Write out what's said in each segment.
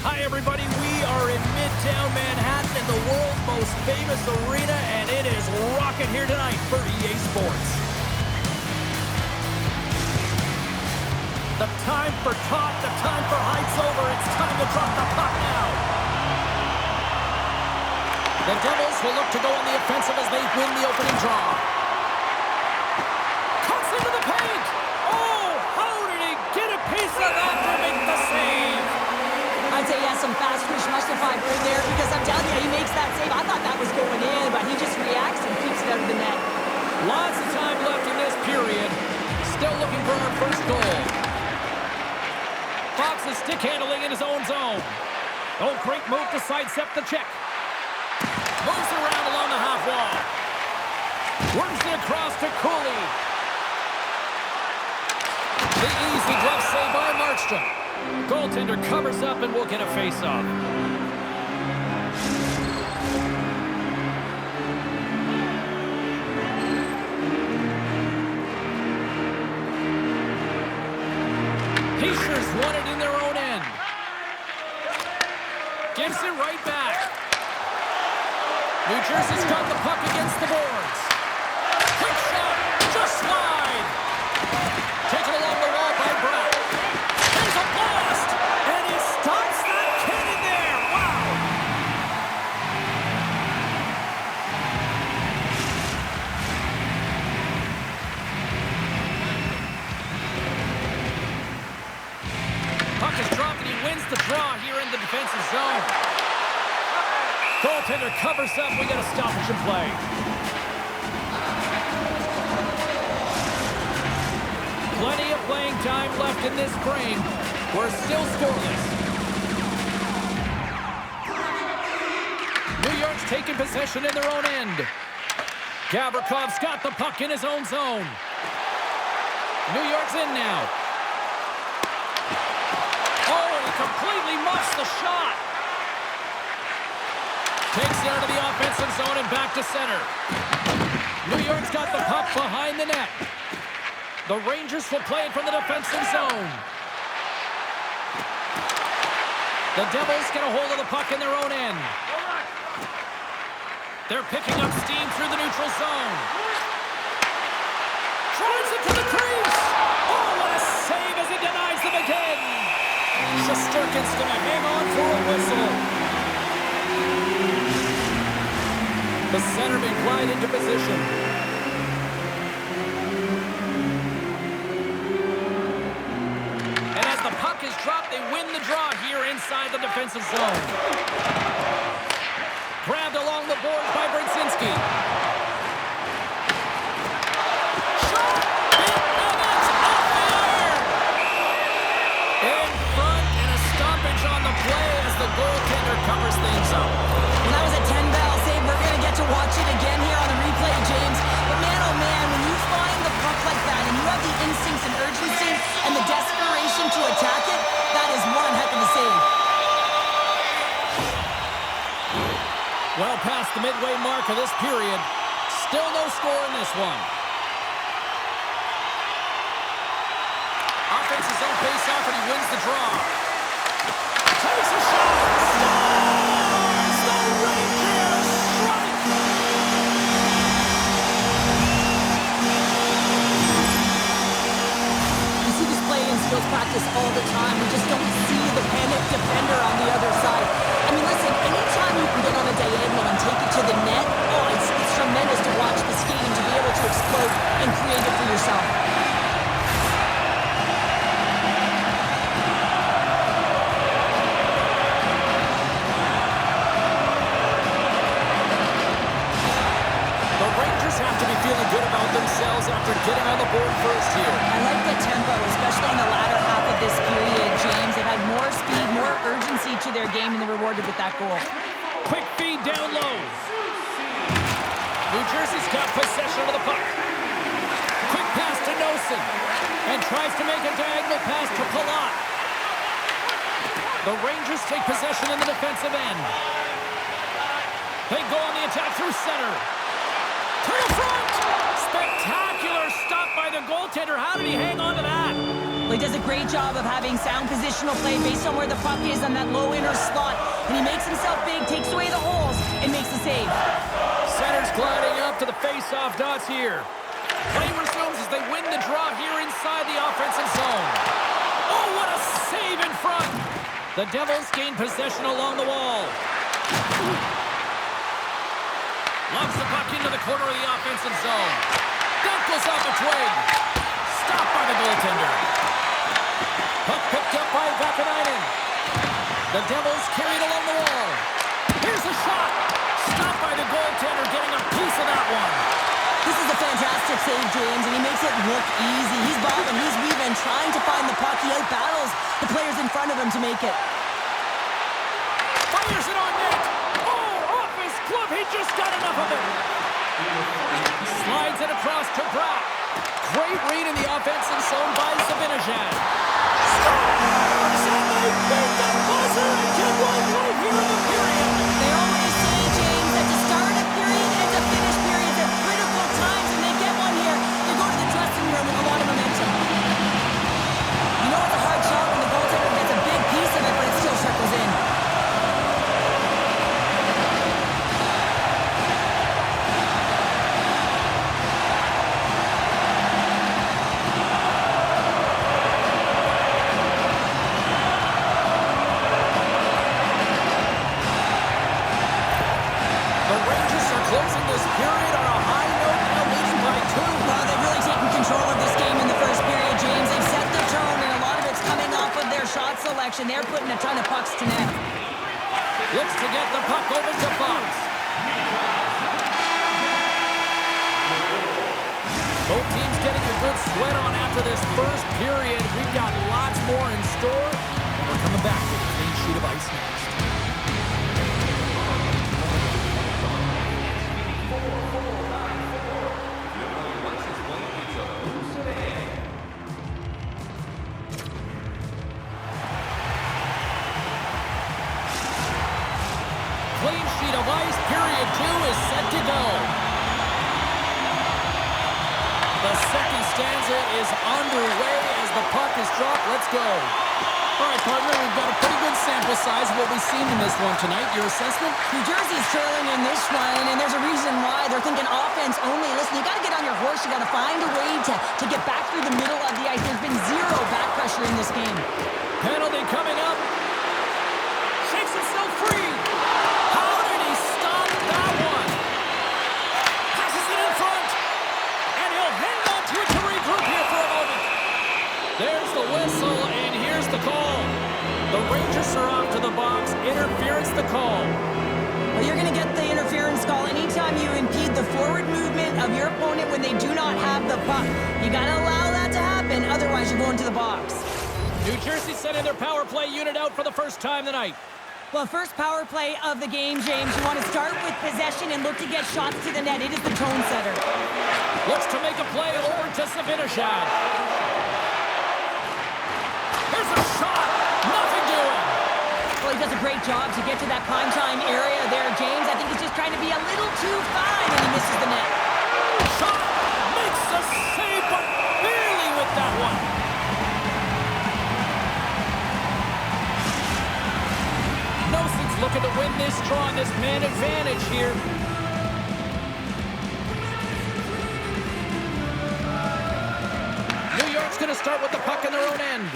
Hi, everybody. We are in Midtown Manhattan in the world's most famous arena, and it is rocking here tonight for EA Sports. The time for talk, the time for hype's over. It's time to drop the puck now. The Devils will look to go on the offensive as they win the opening draw. Cuts into the paint. Oh, how did he get a piece of that to make the save? I'd say he has some fast twitch muscle fiber in there because I'm telling you, he makes that save. I thought that was going in, but he just reacts and keeps it out of the net. Lots of time left in this period. Still looking for our first goal. Fox is stick handling in his own zone. Oh, great move to sidestep the check. Moves around along the half wall. Works it across to Cooley. The easy glove save by Markstrom. Goaltender covers up and will get a face-off. Pacers won it in their own end. Gives it right back. New Jersey's got the puck against the boards. Quick shot, just slide. Taken along the wall by Brown. There's a blast, and he stops that cannon there. Wow. Puck is dropped, and he wins the draw here in the defensive zone. Goaltender covers up. We got a stoppage in play. Plenty of playing time left in this frame. We're still scoreless. New York's taking possession in their own end. Gavrikov's got the puck in his own zone. New York's in now. Oh, and he completely muffs the shot. Takes it out of the offensive zone and back to center. New York's got the puck behind the net. The Rangers will play it from the defensive zone. The Devils get a hold of the puck in their own end. They're picking up steam through the neutral zone. Drives it to the crease. Oh, what a save as he denies them again. Shesterkin's going to hang on for a whistle. The centerman glide into position. And as the puck is dropped, they win the draw here inside the defensive zone. Grabbed along the boards by Brzezinski. Shot! And it's off the iron! In front, and a stoppage on the play as the goaltender covers things up. Well, that was a 10-bell save. We're going to get to watch it again here on the replay, James. But man, oh man, when you find the puck like that and you have the instincts and urgency and the desperation to attack it, that is one heck of a save. Well past the midway mark of this period. Still no score in this one. Offense his own face-off and he wins the draw. Takes a shot. Scores! The Rangers strike! You see this play in skills practice all the time. We just don't see the panic defender on the other side. I mean, listen, anytime you can get on a diagonal and take it to the net, oh, it's tremendous to watch the skating to be able to explode and create it for yourself. The Rangers have to be feeling good about themselves after getting on the board first here. I like the tempo, especially in the latter half of this period, James. They've had more speed, more urgency to their game, and they're rewarded with that goal. Quick feed down low. New Jersey's got possession of the puck. Quick pass to Nosen. And tries to make a diagonal pass to Palat. The Rangers take possession in the defensive end. They go on the attack through center. To the front! Spectacular stop by the goaltender. How did he hang on to that? Well, he does a great job of having sound positional play based on where the puck is on that low inner slot. And he makes himself big, takes away the holes, and makes the save. Center's gliding up to the face-off dots here. Play resumes as they win the draw here inside the offensive zone. Oh, what a save in front! The Devils gain possession along the wall. Lobs the puck into the corner of the offensive zone. That goes off a twig. Stopped by the goaltender. Puck picked up by Vakanainen. The Devils carry it along the wall. Here's a shot. Stopped by the goaltender, getting a piece of that one. This is a fantastic save, James, and he makes it look easy. He's bobbing, he's weaving, trying to find the puck. He outbattles the players in front of him to make it. Fires it on net. Oh, off his glove. He just got enough of it. Slides it across to Bratt. Great read in the offensive zone by Zibanejad. Scores! And they beat the buzzer and can roll right here in the period. They always say, James, that to start a period and to finish periods are critical times, and they get one here. They go to the dressing room with a lot of momentum. You know it's a hard shot when the goaltender gets a big piece of it, but it still circles in. Closing this period on a high note, now leading by 2. Well, they've really taken control of this game in the first period, James. They've set the tone, and a lot of it's coming off of their shot selection. They're putting a ton of pucks to net. Looks to get the puck over to Fox. Both teams getting a good sweat on after this first period. We've got lots more in store. We're coming back with a clean sheet of ice next. Clean sheet of ice, period 2 is set to go. The second stanza is underway as the puck is dropped. Let's go. All right, partner, we've got a pretty good sample size of what we've seen in this one tonight. Your assessment? New Jersey's trailing in this one, and there's a reason why. They're thinking offense only. Listen, you got to get on your horse. You got to find a way to get back through the middle of the ice. There's been zero back pressure in this game. Penalty coming up. Shakes himself free. How did he stop that one? Passes it in front. And he'll hang on to it to regroup here for a moment. There's the whistle, and here's the call. The Rangers are off to the box. Interference the call. Well, you're going to get the interference call anytime you impede the forward movement of your opponent when they do not have the puck. You got to allow that to happen, otherwise you're going to the box. New Jersey sending their power play unit out for the first time tonight. Well, first power play of the game, James. You want to start with possession and look to get shots to the net. It is the tone setter. Looks to make a play over to Zibanejad. Here's a shot. Nothing doing. Well, he does a great job to get to that prime time area there, James. I think he's just trying to be a little too fine, and he misses the net. Shot. Makes a save, but barely with that one. Nelson's looking to win this draw on this man advantage here. New York's going to start with the puck in their own end.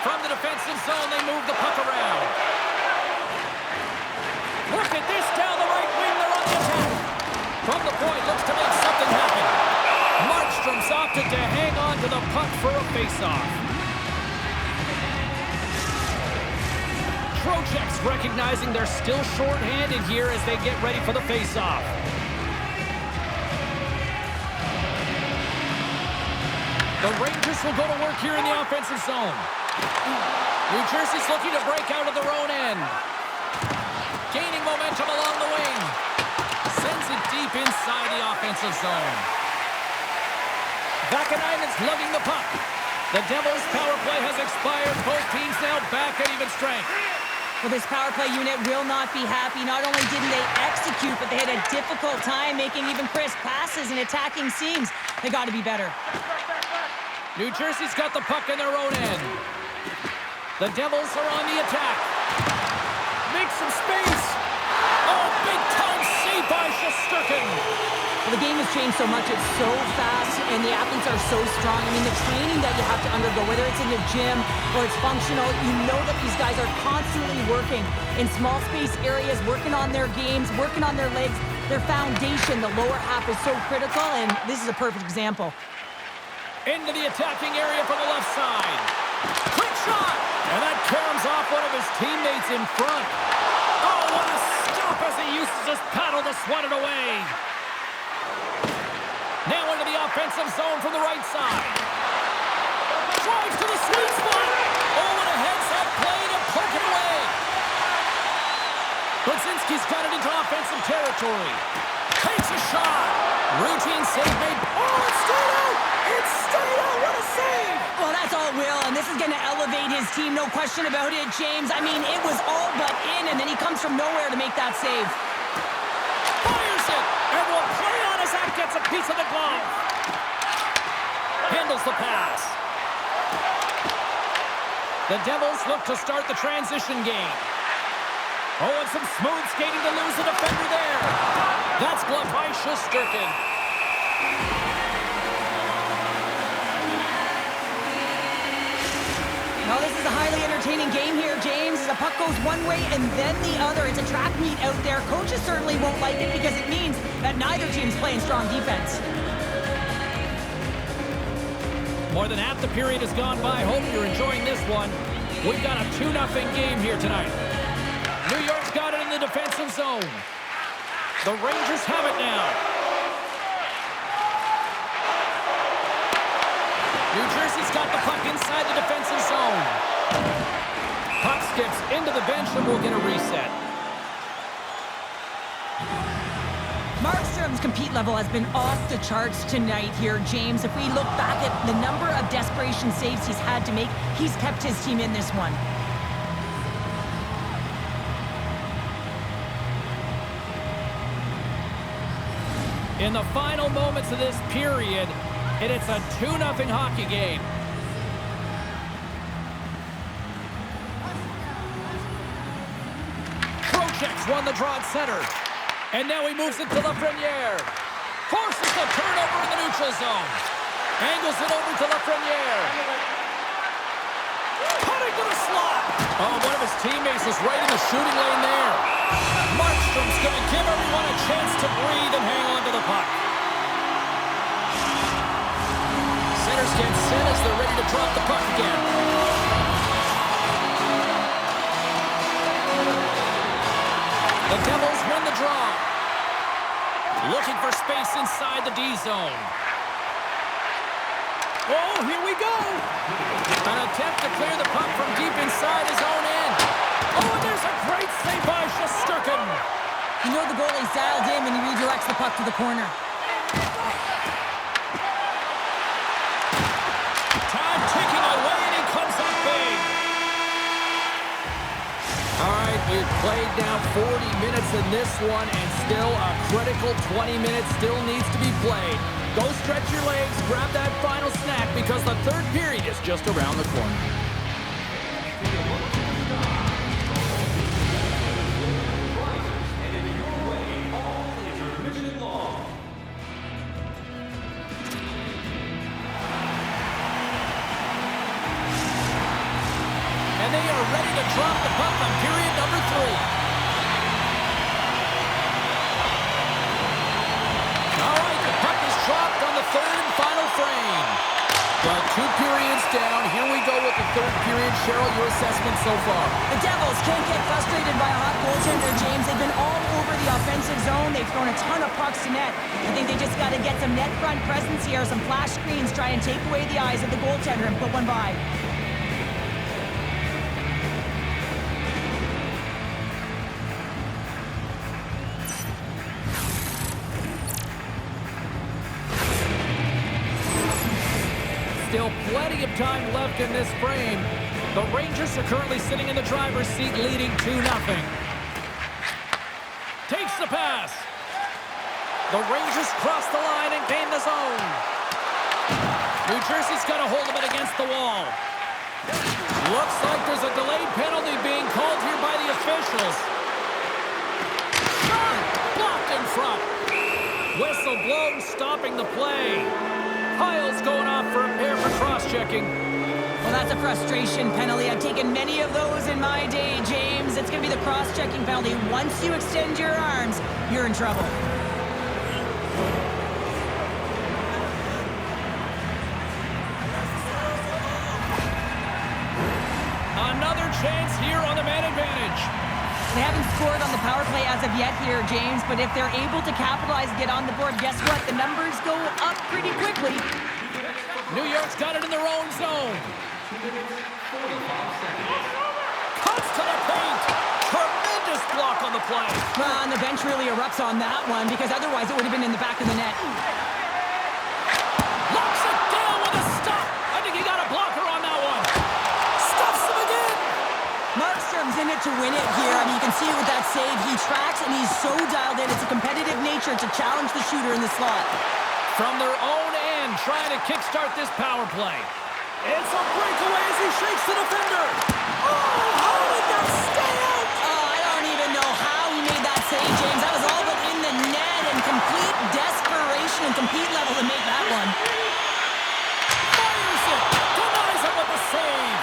From the defensive zone, they move the puck around. Look at this down the right wing. They're on the attack. From the point, looks to make something happen. Markstrom's opted to hang on to the puck for a faceoff. Trocheck's recognizing they're still short-handed here as they get ready for the faceoff. The Rangers will go to work here in the offensive zone. New Jersey's looking to break out of their own end. Gaining momentum along the wing. Sends it deep inside the offensive zone. Vakanainen's lugging the puck. The Devils' power play has expired. Both teams now back at even strength. Well, this power play unit will not be happy. Not only didn't they execute, but they had a difficult time making even crisp passes and attacking seams. They got to be better. New Jersey's got the puck in their own end. The Devils are on the attack. Make some space. Oh, big-time save by Shesterkin. Well, the game has changed so much. It's so fast, and the athletes are so strong. I mean, the training that you have to undergo, whether it's in the gym or it's functional, you know that these guys are constantly working in small space areas, working on their games, working on their legs. Their foundation, the lower half, is so critical, and this is a perfect example. Into the attacking area from the left side. Quick shot! And that caroms off one of his teammates in front. Oh, what a stop as he used to just paddle to swat it away. Now into the offensive zone from the right side. Drives to the sweet spot. Oh, what a heads-up play to poke it away. Brzezinski's got it into offensive territory. Takes a shot. Routine save made. Oh, it's straight out. It's straight out. What a save. Well, that's all Will, and this is going to elevate his team. No question about it, James. I mean, it was all but in, and then he comes from nowhere to make that save. Fires it, and will play on as that gets a piece of the glove. Handles the pass. The Devils look to start the transition game. Oh, and some smooth skating to lose the defender there. That's gloved by Shesterkin. Well, this is a highly entertaining game here, James. The puck goes one way and then the other. It's a track meet out there. Coaches certainly won't like it because it means that neither team's playing strong defense. More than half the period has gone by. Hope you're enjoying this one. We've got a 2-0 game here tonight. New York's got it in the defensive zone. The Rangers have it now. New Jersey's got the puck inside the defensive zone. Puck skips into the bench and we'll get a reset. Markstrom's compete level has been off the charts tonight here, James. If we look back at the number of desperation saves he's had to make, he's kept his team in this one. In the final moments of this period, and it's a 2-0 hockey game. Trocheck's won the draw at center. And now he moves it to Lafreniere. Forces the turnover in the neutral zone. Angles it over to Lafreniere. Putting to the slot. Oh, one of his teammates is right in the shooting lane there. Markstrom's going to give everyone a chance to breathe and hang on to the puck. Centers get set as they're ready to drop the puck again. The Devils win the draw. Looking for space inside the D zone. Oh, here we go. An attempt to clear the puck from deep inside his own end. Oh, and there's a great save by Shesterkin. You know the goalie's dialed in when he redirects the puck to the corner. Time ticking away, and he comes up big. All right, we've played now 40 minutes in this one, and still a critical 20 minutes still needs to be played. Go stretch your legs, grab that final snack, because the third period is just around the corner. And they are ready to drop the puck on period number 3. All right, the puck is dropped on the third and final frame. Well, 2 periods down. Here we go with the third period. Cheryl, your assessment so far? The Devils can't get frustrated by a hot goaltender, James. They've been all over the offensive zone. They've thrown a ton of pucks to net. I think they just got to get some net front presence here, some flash screens, try and take away the eyes of the goaltender and put one by. Still plenty of time left in this frame. The Rangers are currently sitting in the driver's seat, leading 2-0. Takes the pass. The Rangers cross the line and gain the zone. New Jersey's got a hold of it against the wall. Looks like there's a delayed penalty being called here by the officials. Shot! Blocked in front. Whistle blown, stopping the play. Kyle's going off for a pair for cross-checking. Well, that's a frustration penalty. I've taken many of those in my day, James. It's going to be the cross-checking penalty. Once you extend your arms, you're in trouble. Another chance here on the man advantage. They haven't scored on the power play as of yet here, James, but if they're able to capitalize and get on the board, guess what? The numbers go up pretty quickly. New York's got it in their own zone. Cuts to the paint. Tremendous block on the play. Well, and the bench really erupts on that one because otherwise it would have been in the back of the net. Locks it down with a stop. I think he got a blocker on that one. Stuffs him again. Markstrom's in it to win it here. I mean, you can see it with that save. He tracks and he's so dialed in. It's a competitive nature to challenge the shooter in the slot. From their own end, trying to kickstart this power play. It's a breakaway as he shakes the defender. Oh, how did that stay out? Oh, I don't even know how he made that save, James. That was all but in the net and complete desperation and compete level to make that one. Fires it. Denies him with the save.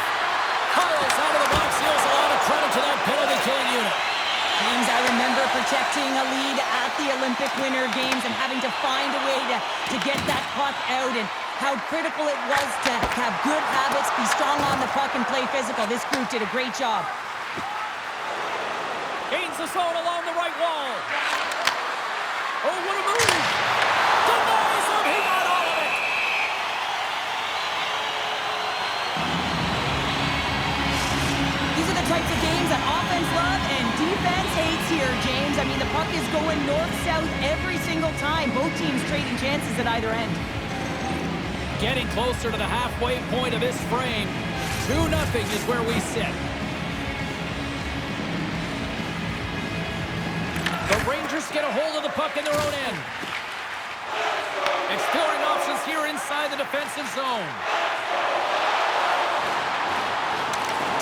Kyle's out of the box. He owes a lot of credit to that penalty killing unit. James, I remember protecting a lead at the Olympic Winter Games and having to find a way to get that puck out and how critical it was to have good habits, be strong on the puck, and play physical. This group did a great job. Gains the zone along the right wall. Oh, what a move. Denies him. He got all of it. These are the types of games that offense loves and defense hates here, James. I mean, the puck is going north-south every single time. Both teams trading chances at either end. Getting closer to the halfway point of this frame. 2-0 is where we sit. The Rangers get a hold of the puck in their own end. Exploring options here inside the defensive zone.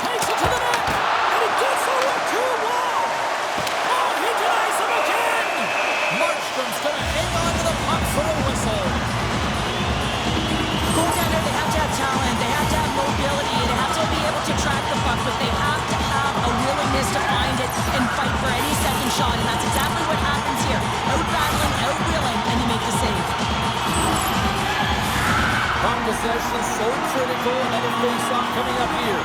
Takes it to the net, and he gets it with 2-1. Oh, he denies him again. Markstrom's going to hang on to the puck for a whistle. Goaltender, they have to have talent, they have to have mobility, they have to be able to track the puck, but they have to have a willingness to find it and fight for any second shot, and that's exactly what happens here. Out-battling, out-willing, and you make the save. Puck possession so critical. Another face-off coming up here.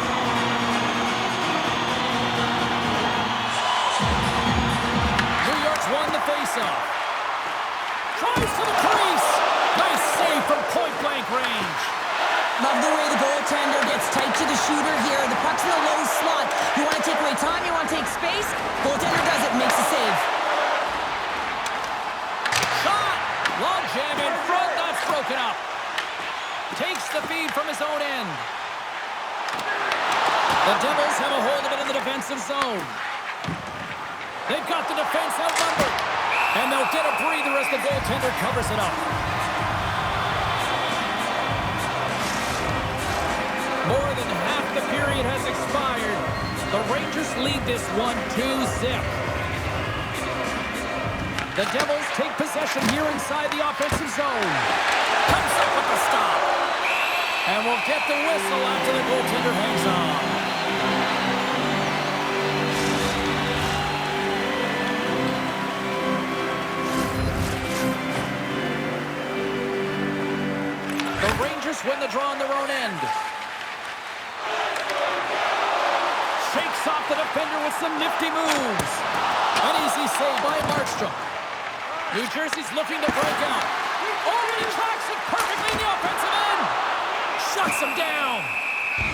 New York's won the face-off. Tries to the crease. Nice save from point-blank range. Love the way the goaltender gets tight to the shooter here. The puck's in the low slot. You want to take away time, you want to take space. Goaltender does it and makes the save. Shot! Long jam in front. That's broken up. Takes the feed from his own end. The Devils have a hold of it in the defensive zone. They've got the defense outnumbered. And they'll get a breather as the goaltender covers it up. More than half the period has expired. The Rangers lead this one 2-0. The Devils take possession here inside the offensive zone. Comes up with the stop. And we'll get the whistle after the goaltender hangs on. The Rangers win the draw on their own end. Shakes off the defender with some nifty moves. An easy save by Markstrom. New Jersey's looking to break out. Oh, he tracks it perfectly in the offensive end. Shuts him down.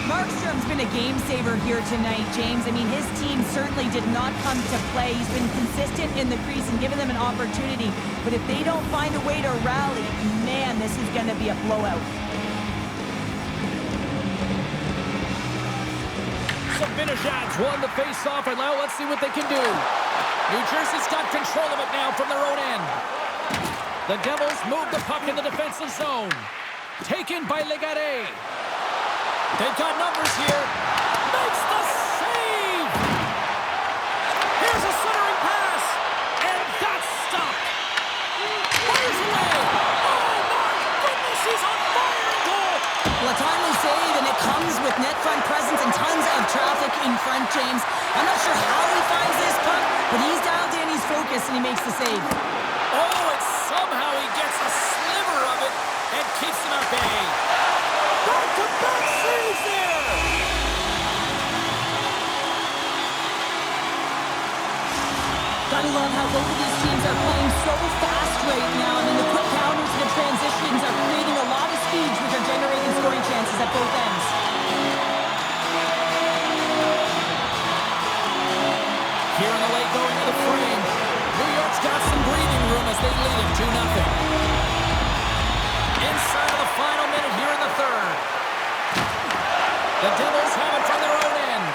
Markstrom's been a game saver here tonight, James. I mean, his team certainly did not come to play. He's been consistent in the crease and given them an opportunity. But if they don't find a way to rally, man, this is going to be a blowout. Zibanejad's won the face-off, and now let's see what they can do. New Jersey's got control of it now from their own end. The Devils move the puck in the defensive zone. Taken by Legare. They've got numbers here. Makes the save! Here's a centering pass. And that's stopped. Fires away. Oh, my goodness, he's on fire in goal. Well, a timely save, and it comes with net front presence and tons of traffic in front, James. I'm not sure how he finds this puck, but he's dialed in, he's focused, and he makes the save. Oh, and somehow he gets a sliver of it and keeps him at bay. Back-to-back saves there. Gotta love how both of these teams are playing so fast right now. I mean, the quick counters and the transitions are creating a lot of speeds, which are generating scoring chances at both ends. Here in the late going to the frame. New York's got some breathing room as they lead it 2-0. Inside of the final minute here in the third. The Devils have it from their own end.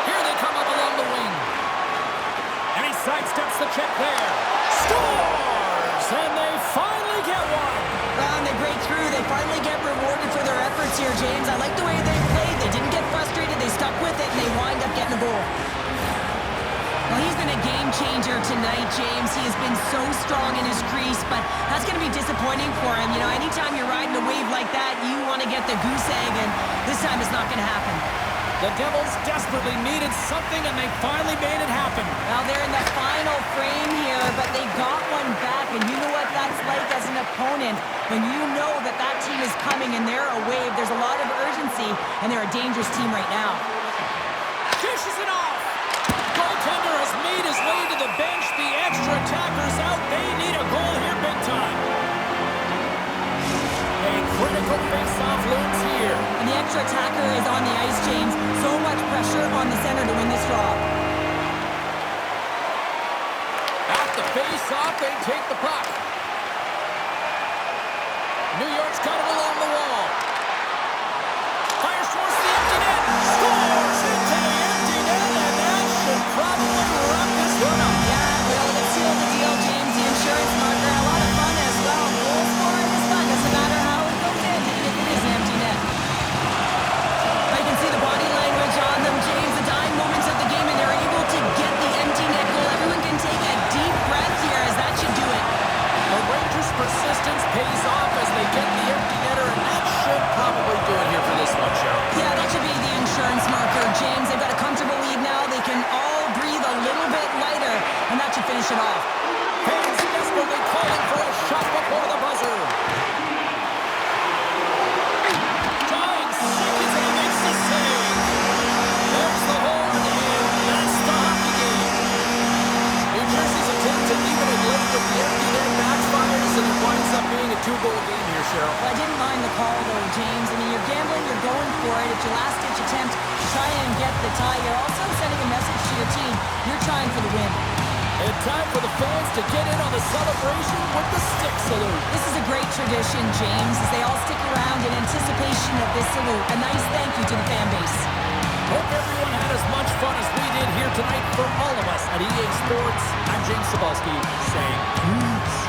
Here they come up along the wing. And he sidesteps the check there. Scores! And they finally get one. And they break through. They finally get rewarded for their efforts here, James. I like the way they played. They didn't get frustrated. They stuck with it, and they wind up getting a goal. Well, he's been a game changer tonight, James. He has been so strong in his crease, but that's going to be disappointing for him. You know, anytime you're riding a wave like that, you want to get the goose egg, and this time it's not going to happen. The Devils desperately needed something, and they finally made it happen. Now they're in the final frame here, but they got one back, and you know what that's like as an opponent. When you know that that team is coming and they're a wave, there's a lot of urgency, and they're a dangerous team right now. Dishes it off. Goaltender has made his way to the bench. The extra attacker's out. They need a goal here big time. A critical face-off looms here. And the extra attacker is on the ice, James. So much pressure on the center to win this draw. At the face-off, they take the puck. New York's got it along the wall. Fires towards the empty net. Scores into the empty net, and that should probably wrap this one up. Yeah, well, let's seal the deal, James. The insurance marker. A lot of fun as well. Goal scoring is fun. Doesn't matter how it goes in, even if it is an empty net. I can see the body language on them, James. The dying moments of the game, and they're able to get the empty net goal. Everyone can take a deep breath here, as that should do it. The Rangers' persistence pays off as they get the empty netter, and that should probably do it here for this one, Cheryl. Yeah, that should be the insurance marker, James. They've got a comfortable lead now. They can all breathe a little bit lighter, and that should finish it off. Fans desperately calling for a shot before the buzzer. Dying seconds, and he makes the save. There's the horn, and that's the hockey game. New Jersey's attempt to even it late with the empty net backfires, and it winds up being a 2-goal game here, Cheryl. Well, I didn't mind the call, though, James. I mean, you're gambling, you're going for it. It's your last-ditch attempt to try and get the tie. You're also sending a message to your team. You're trying for the win. And time for the fans to get in on the celebration with the stick salute. This is a great tradition, James, as they all stick around in anticipation of this salute. A nice thank you to the fan base. Hope everyone had as much fun as we did here tonight. For all of us at EA Sports, I'm James Cebulski saying peace.